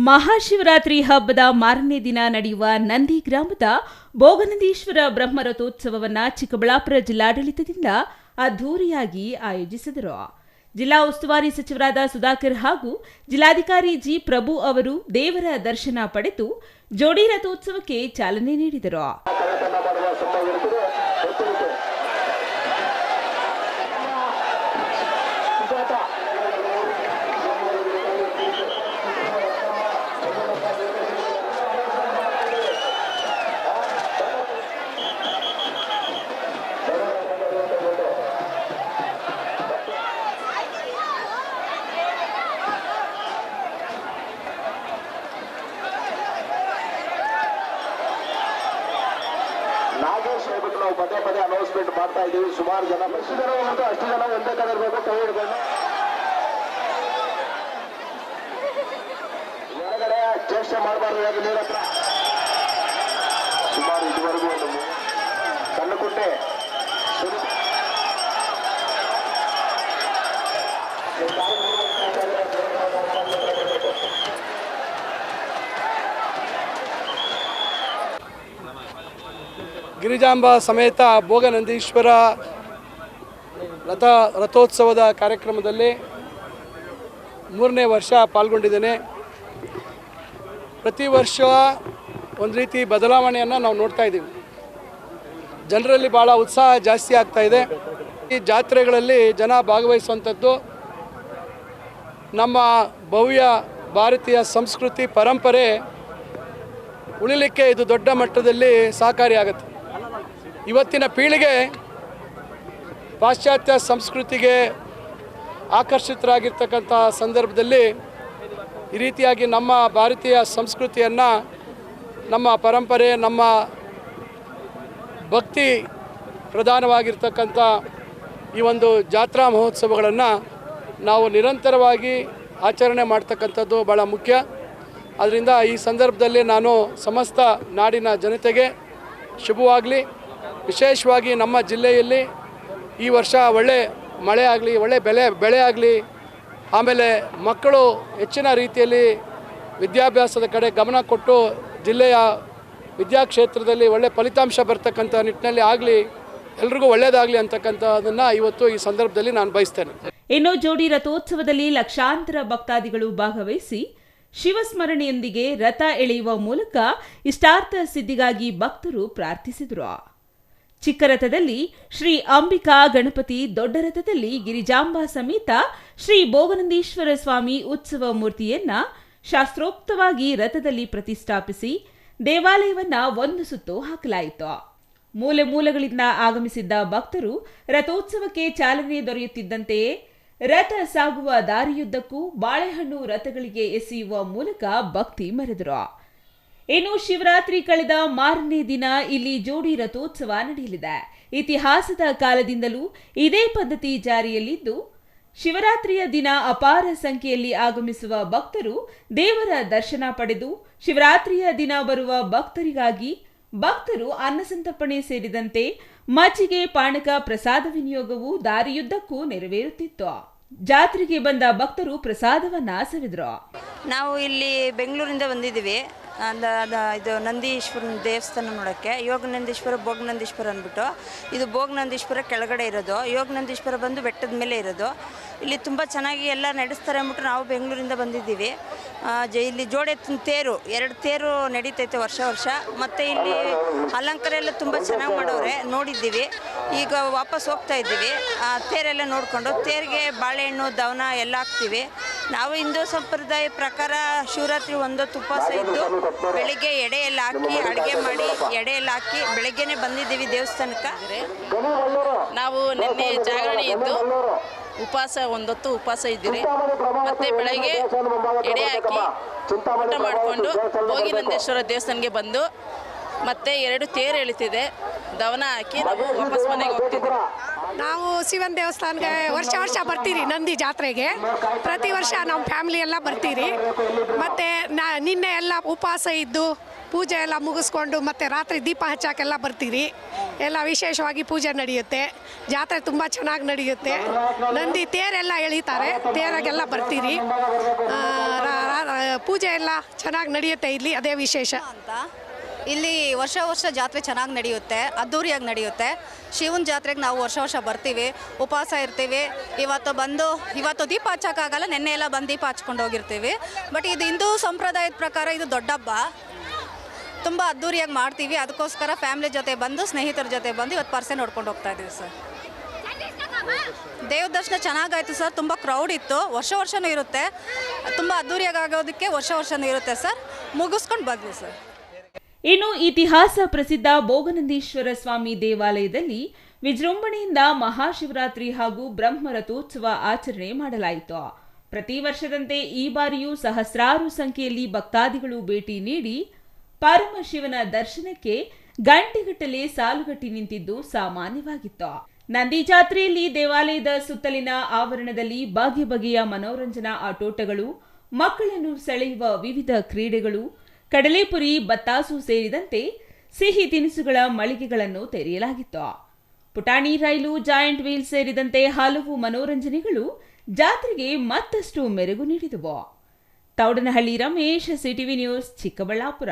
ಮಹಾಶಿವರಾತ್ರಿ ಹಬ್ಬದ ಮಾರನೇ ದಿನ ನಡೆಯುವ ನಂದಿ ಗ್ರಾಮದ ಭೋಗನಂದೀಶ್ವರ ಬ್ರಹ್ಮರಥೋತ್ಸವವನ್ನು ಚಿಕ್ಕಬಳ್ಳಾಪುರ ಜಿಲ್ಲಾಡಳಿತದಿಂದ ಅದ್ದೂರಿಯಾಗಿ ಆಯೋಜಿಸಿದರು. ಜಿಲ್ಲಾ ಉಸ್ತುವಾರಿ ಸಚಿವರಾದ ಸುಧಾಕರ್ ಹಾಗೂ ಜಿಲ್ಲಾಧಿಕಾರಿ ಜಿ ಪ್ರಭು ಅವರು ದೇವರ ದರ್ಶನ ಪಡೆದು ಜೋಡಿ ರಥೋತ್ಸವಕ್ಕೆ ಚಾಲನೆ ನೀಡಿದರು. ನಾಗೇಶ್ ಹೇಳ್ಬಿಟ್ಟು ನಾವು ಪದೇ ಪದೇ ಅನೌನ್ಸ್ಮೆಂಟ್ ಮಾಡ್ತಾ ಇದ್ದೀವಿ. ಸುಮಾರು ಜನ ಎಷ್ಟು ಜನ ಹೋಗುತ್ತೋ ಅಷ್ಟು ಜನ ಒಂದೇ ಕಡೆ ಇರಬೇಕು, ಕೈ ಹಿಡ್ಕೊಂಡು ಹೊರಗಡೆ ಚೇಷ್ಟೆ ಮಾಡಬಾರ್ದು. ಯಾಕೆ ನೀರ ಹತ್ರ ಸುಮಾರು ಇದುವರೆಗೂ ಒಂದು ಕಣ್ಣುಕುಟ್ಟೆ ಗಿರಿಜಾಂಬ ಸಮೇತ ಭೋಗನಂದೀಶ್ವರ ರಥೋತ್ಸವದ ಕಾರ್ಯಕ್ರಮದಲ್ಲಿ 3ನೇ ವರ್ಷ ಪಾಲ್ಗೊಂಡಿದ್ದೇನೆ. ಪ್ರತಿ ವರ್ಷ ಒಂದು ರೀತಿ ಬದಲಾವಣೆಯನ್ನು ನಾವು ನೋಡ್ತಾ ಇದ್ದೀವಿ. ಜನರಲ್ಲಿ ಭಾಳ ಉತ್ಸಾಹ ಜಾಸ್ತಿ ಆಗ್ತಾ ಇದೆ. ಈ ಜಾತ್ರೆಗಳಲ್ಲಿ ಜನ ಭಾಗವಹಿಸುವಂಥದ್ದು ನಮ್ಮ ಭವ್ಯ ಭಾರತೀಯ ಸಂಸ್ಕೃತಿ ಪರಂಪರೆ ಉಳಿಲಿಕ್ಕೆ ಇದು ದೊಡ್ಡ ಮಟ್ಟದಲ್ಲಿ ಸಹಕಾರಿಯಾಗುತ್ತೆ. ಇವತ್ತಿನ ಪೀಳಿಗೆ ಪಾಶ್ಚಾತ್ಯ ಸಂಸ್ಕೃತಿಗೆ ಆಕರ್ಷಿತರಾಗಿರ್ತಕ್ಕಂಥ ಸಂದರ್ಭದಲ್ಲಿ ಈ ರೀತಿಯಾಗಿ ನಮ್ಮ ಭಾರತೀಯ ಸಂಸ್ಕೃತಿಯನ್ನು, ನಮ್ಮ ಪರಂಪರೆ, ನಮ್ಮ ಭಕ್ತಿ ಪ್ರಧಾನವಾಗಿರ್ತಕ್ಕಂಥ ಈ ಒಂದು ಜಾತ್ರಾ ಮಹೋತ್ಸವಗಳನ್ನು ನಾವು ನಿರಂತರವಾಗಿ ಆಚರಣೆ ಮಾಡ್ತಕ್ಕಂಥದ್ದು ಭಾಳ ಮುಖ್ಯ. ಅದರಿಂದ ಈ ಸಂದರ್ಭದಲ್ಲಿ ನಾನು ಸಮಸ್ತ ನಾಡಿನ ಜನತೆಗೆ ಶುಭವಾಗಲಿ. ವಿಶೇಷವಾಗಿ ನಮ್ಮ ಜಿಲ್ಲೆಯಲ್ಲಿ ಈ ವರ್ಷ ಒಳ್ಳೆ ಮಳೆ ಆಗಲಿ, ಒಳ್ಳೆ ಬೆಳೆ ಆಗಲಿ, ಆಮೇಲೆ ಮಕ್ಕಳು ಹೆಚ್ಚಿನ ರೀತಿಯಲ್ಲಿ ವಿದ್ಯಾಭ್ಯಾಸದ ಕಡೆ ಗಮನ ಕೊಟ್ಟು ಜಿಲ್ಲೆಯ ವಿದ್ಯಾಕ್ಷೇತ್ರದಲ್ಲಿ ಒಳ್ಳೆ ಫಲಿತಾಂಶ ಬರ್ತಕ್ಕಂಥ ನಿಟ್ಟಿನಲ್ಲಿ ಆಗಲಿ, ಎಲ್ರಿಗೂ ಒಳ್ಳೆಯದಾಗಲಿ ಅಂತಕ್ಕಂಥದ್ದನ್ನು ಇವತ್ತು ಈ ಸಂದರ್ಭದಲ್ಲಿ ನಾನು ಬಯಸ್ತೇನೆ. ಇನ್ನು ಜೋಡಿ ರಥೋತ್ಸವದಲ್ಲಿ ಲಕ್ಷಾಂತರ ಭಕ್ತಾದಿಗಳು ಭಾಗವಹಿಸಿ ಶಿವಸ್ಮರಣೆಯೊಂದಿಗೆ ರಥ ಎಳೆಯುವ ಮೂಲಕ ಇಷ್ಟಾರ್ಥ ಸಿದ್ಧಿಗಾಗಿ ಭಕ್ತರು ಪ್ರಾರ್ಥಿಸಿದರು. ಚಿಕ್ಕ ರಥದಲ್ಲಿ ಶ್ರೀ ಅಂಬಿಕಾ ಗಣಪತಿ, ದೊಡ್ಡ ರಥದಲ್ಲಿ ಗಿರಿಜಾಂಬಾ ಸಮೇತ ಶ್ರೀ ಭೋಗನಂದೀಶ್ವರ ಸ್ವಾಮಿ ಉತ್ಸವ ಮೂರ್ತಿಯನ್ನ ಶಾಸ್ತ್ರೋಕ್ತವಾಗಿ ರಥದಲ್ಲಿ ಪ್ರತಿಷ್ಠಾಪಿಸಿ ದೇವಾಲಯವನ್ನ ಒಂದು ಸುತ್ತು ಹಾಕಲಾಯಿತು. ಮೂಲೆಗಳಿಂದ ಆಗಮಿಸಿದ್ದ ಭಕ್ತರು ರಥೋತ್ಸವಕ್ಕೆ ಚಾಲನೆ ದೊರೆಯುತ್ತಿದ್ದಂತೆಯೇ ರಥ ಸಾಗುವ ದಾರಿಯುದ್ದಕ್ಕೂ ಬಾಳೆಹಣ್ಣು ರಥಗಳಿಗೆ ಎಸೆಯುವ ಮೂಲಕ ಭಕ್ತಿ ಮೆರೆದರು. ಇನ್ನು ಶಿವರಾತ್ರಿ ಕಳೆದ ಮಾರನೇ ದಿನ ಇಲ್ಲಿ ಜೋಡಿ ರಥೋತ್ಸವ ನಡೆಯಲಿದೆ. ಇತಿಹಾಸದ ಕಾಲದಿಂದಲೂ ಇದೇ ಪದ್ಧತಿ ಜಾರಿಯಲ್ಲಿದ್ದು, ಶಿವರಾತ್ರಿಯ ದಿನ ಅಪಾರ ಸಂಖ್ಯೆಯಲ್ಲಿ ಆಗಮಿಸುವ ಭಕ್ತರು ದೇವರ ದರ್ಶನ ಪಡೆದು ಶಿವರಾತ್ರಿಯ ದಿನ ಬರುವ ಭಕ್ತರಿಗಾಗಿ ಭಕ್ತರು ಅನ್ನಸಂತರ್ಪಣೆ ಸೇರಿದಂತೆ ಮಜ್ಜಿಗೆ, ಪಾನಕ, ಪ್ರಸಾದ ವಿನಿಯೋಗವು ದಾರಿಯುದ್ದಕ್ಕೂ ನೆರವೇರುತ್ತಿತ್ತು. ಜಾತ್ರೆಗೆ ಬಂದ ಭಕ್ತರು ಪ್ರಸಾದವನ್ನ ಸವಿದ್ರು. ನಾವು ಇಲ್ಲಿ ಬೆಂಗಳೂರಿಂದ ಬಂದಿದ್ದೀವಿ. ಇದು ನಂದೀಶ್ವರನ ದೇವಸ್ಥಾನ ನೋಡೋಕ್ಕೆ. ಯೋಗನಂದೀಶ್ವರ, ಭೋಗನಂದೀಶ್ವರ ಅಂದ್ಬಿಟ್ಟು, ಇದು ಭೋಗನಂದೀಶ್ವರ ಕೆಳಗಡೆ ಇರೋದು, ಯೋಗನಂದೀಶ್ವರ ಬಂದು ಬೆಟ್ಟದ ಮೇಲೆ ಇರೋದು. ಇಲ್ಲಿ ತುಂಬ ಚೆನ್ನಾಗಿ ಎಲ್ಲ ನಡೆಸ್ತಾರೆ ಅಂದ್ಬಿಟ್ಟು ನಾವು ಬೆಂಗಳೂರಿಂದ ಬಂದಿದ್ದೀವಿ. ಇಲ್ಲಿ ಜೋಡೆತ್ತಿನ ತೇರು, 2 ತೇರು ನಡೀತೈತೆ ವರ್ಷ. ಮತ್ತು ಇಲ್ಲಿ ಅಲಂಕಾರ ಎಲ್ಲ ತುಂಬ ಚೆನ್ನಾಗಿ ಮಾಡೋರೆ, ನೋಡಿದ್ದೀವಿ. ಈಗ ವಾಪಸ್ ಹೋಗ್ತಾ ಇದ್ದೀವಿ. ತೇರೆಲ್ಲ ನೋಡಿಕೊಂಡು ತೇರಿಗೆ ಬಾಳೆಹಣ್ಣು, ದವನ ಎಲ್ಲ ಹಾಕ್ತೀವಿ. ನಾವು ಹಿಂದೂ ಸಂಪ್ರದಾಯ ಪ್ರಕಾರ ಶಿವರಾತ್ರಿ ಒಂದೊತ್ತು ಉಪವಾಸ ಇದ್ದು ಬೆಳಿಗ್ಗೆ ಎಡೆ ಎಲ್ಲ ಹಾಕಿ ಅಡುಗೆ ಮಾಡಿ ಎಡೆ ಎಲ್ಲ ಹಾಕಿ ಬೆಳಗ್ಗೆನೆ ಬಂದಿದ್ದೀವಿ ದೇವಸ್ಥಾನಕ್ಕೆ. ನಾವು ನಿನ್ನೆ ಜಾಗರಣೆ ಇದ್ದು ಉಪವಾಸ ಒಂದೊತ್ತು ಉಪವಾಸ ಇದ್ದೀರಿ. ಮತ್ತು ಬೆಳಗ್ಗೆ ಎಡೆ ಹಾಕಿ ಊಟ ಮಾಡಿಕೊಂಡು ಭೋಗನಂದೀಶ್ವರ ದೇವಸ್ಥಾನಕ್ಕೆ ಬಂದು ಮತ್ತೆ 2 ತೇರು ಎಳಿತಿದೆ, ದವನ ಹಾಕಿ ನಾವು ವಾಪಸ್ ಮನೆಗೆ ಹೋಗ್ತಿದ್ದೀವಿ. ನಾವು ಶಿವನ ದೇವಸ್ಥಾನಕ್ಕೆ ವರ್ಷ ಬರ್ತೀರಿ. ನಂದಿ ಜಾತ್ರೆಗೆ ಪ್ರತಿ ವರ್ಷ ನಮ್ಮ ಫ್ಯಾಮಿಲಿ ಎಲ್ಲ ಬರ್ತೀರಿ. ಮತ್ತು ನಿನ್ನೆ ಎಲ್ಲ ಉಪವಾಸ ಇದ್ದು ಪೂಜೆ ಎಲ್ಲ ಮುಗಿಸ್ಕೊಂಡು ಮತ್ತು ರಾತ್ರಿ ದೀಪ ಹಚ್ಚೋಕ್ಕೆಲ್ಲ ಬರ್ತೀರಿ. ಎಲ್ಲ ವಿಶೇಷವಾಗಿ ಪೂಜೆ ನಡೆಯುತ್ತೆ. ಜಾತ್ರೆ ತುಂಬ ಚೆನ್ನಾಗಿ ನಡೆಯುತ್ತೆ. ನಂದಿ ತೇರೆಲ್ಲ ಎಳಿತಾರೆ, ತೇರಾಗೆಲ್ಲ ಬರ್ತೀರಿ. ಪೂಜೆ ಎಲ್ಲ ಚೆನ್ನಾಗಿ ನಡೆಯುತ್ತೆ ಇಲ್ಲಿ, ಅದೇ ವಿಶೇಷ ಅಂತ. ಇಲ್ಲಿ ವರ್ಷ ವರ್ಷ ಜಾತ್ರೆ ಚೆನ್ನಾಗಿ ನಡೆಯುತ್ತೆ, ಅದ್ದೂರಿಯಾಗಿ ನಡೆಯುತ್ತೆ. ಶಿವನ ಜಾತ್ರೆಗೆ ನಾವು ವರ್ಷ ಬರ್ತೀವಿ, ಉಪವಾಸ ಇರ್ತೀವಿ. ಇವತ್ತು ದೀಪ ಹಚ್ಚೋಕ್ಕಾಗಲ್ಲ, ನೆನ್ನೆ ಎಲ್ಲ ಬಂದು ದೀಪ ಹಚ್ಕೊಂಡು ಹೋಗಿರ್ತೀವಿ. ಬಟ್ ಇದು ಹಿಂದೂ ಸಂಪ್ರದಾಯದ ಪ್ರಕಾರ ಇದು ದೊಡ್ಡ ಹಬ್ಬ, ತುಂಬ ಅದ್ದೂರಿಯಾಗಿ ಮಾಡ್ತೀವಿ. ಅದಕ್ಕೋಸ್ಕರ ಫ್ಯಾಮಿಲಿ ಜೊತೆ ಬಂದು, ಸ್ನೇಹಿತರ ಜೊತೆ ಬಂದು ಇವತ್ತು ಪರ್ಸೆ ನೋಡ್ಕೊಂಡು ಹೋಗ್ತಾ ಇದ್ದೀವಿ ಸರ್. ದೇವ್ರ ದರ್ಶನ ಚೆನ್ನಾಗಾಯ್ತು ಸರ್, ತುಂಬ ಕ್ರೌಡ್ ಇತ್ತು. ವರ್ಷವೂ ಇರುತ್ತೆ, ತುಂಬ ಅದ್ದೂರಿಯಾಗಿ ಆಗೋದಕ್ಕೆ ವರ್ಷವೂ ಇರುತ್ತೆ ಸರ್. ಮುಗಿಸ್ಕೊಂಡು ಬಂದ್ವಿ ಸರ್. ಇನ್ನು ಇತಿಹಾಸ ಪ್ರಸಿದ್ಧ ಭೋಗನಂದೀಶ್ವರ ಸ್ವಾಮಿ ದೇವಾಲಯದಲ್ಲಿ ವಿಜೃಂಭಣೆಯಿಂದ ಮಹಾಶಿವರಾತ್ರಿ ಹಾಗೂ ಬ್ರಹ್ಮರಥೋತ್ಸವ ಆಚರಣೆ ಮಾಡಲಾಯಿತು. ಪ್ರತಿ ವರ್ಷದಂತೆ ಈ ಬಾರಿಯೂ ಸಹಸ್ರಾರು ಸಂಖ್ಯೆಯಲ್ಲಿ ಭಕ್ತಾದಿಗಳು ಭೇಟಿ ನೀಡಿ ಪರಮಶಿವನ ದರ್ಶನಕ್ಕೆ ಗಂಟೆಗಟ್ಟಲೆ ಸಾಲುಗಟ್ಟಿ ನಿಂತಿದ್ದು ಸಾಮಾನ್ಯವಾಗಿತ್ತು. ನಂದಿ ಜಾತ್ರೆಯಲ್ಲಿ ದೇವಾಲಯದ ಸುತ್ತಲಿನ ಆವರಣದಲ್ಲಿ ಬಗೆ ಬಗೆಯ ಮನೋರಂಜನಾ ಆಟೋಟಗಳು, ಮಕ್ಕಳನ್ನು ಸೆಳೆಯುವ ವಿವಿಧ ಕ್ರೀಡೆಗಳು, ಕಡಲೆಪುರಿ, ಬತ್ತಾಸು ಸೇರಿದಂತೆ ಸಿಹಿ ತಿನಿಸುಗಳ ಮಳಿಗೆಗಳನ್ನು ತೆರೆಯಲಾಗಿತ್ತು. ಪುಟಾಣಿ ರೈಲು, ಜಾಯಿಂಟ್ ವೀಲ್ ಸೇರಿದಂತೆ ಹಲವು ಮನೋರಂಜನೆಗಳು ಜಾತ್ರೆಗೆ ಮತ್ತಷ್ಟು ಮೆರುಗು ನೀಡಿದವು. Thoudanahalli Ramesh, CTV news, Chikkaballapur.